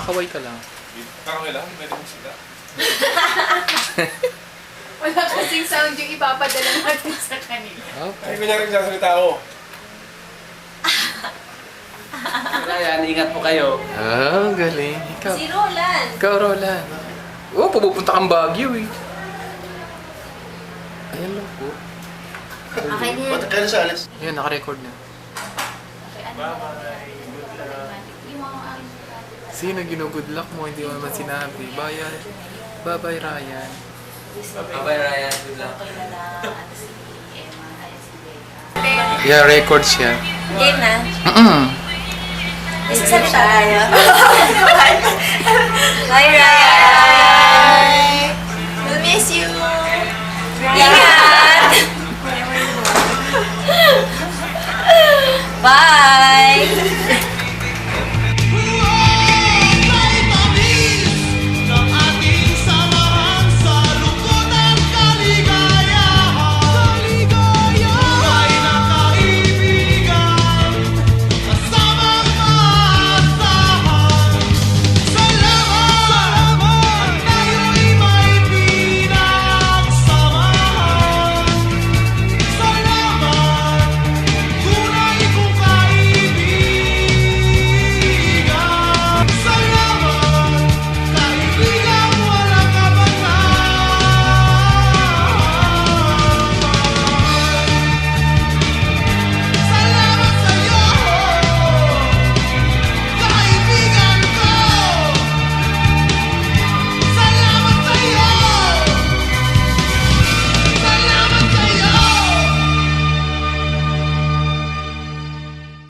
Kakaway ka lang. Kakaway lang? Pwede mo sila? Wala kasing sound yung ipapadala natin sa kanila. Ay, kunyari nagsasalita ako. Ryan, ingat po kayo. Ah, galing. Ikaw. Si Roland. Ikaw, Roland. Oh, pupunta kang Baguio eh. Ayan lang po. Okay na yan. Ba't kaya sa alis? Ayan, naka-record na. Okay, ano? Yung mga aking Sino ginugood luck mo? Hindi mo naman sinabi. Bye-bye, Ryan. Bye-bye, Ryan. Good luck. kilala, si Emma, ay si Becca. Yeah, record siya. Game na. Mm-mm. Isa tayo.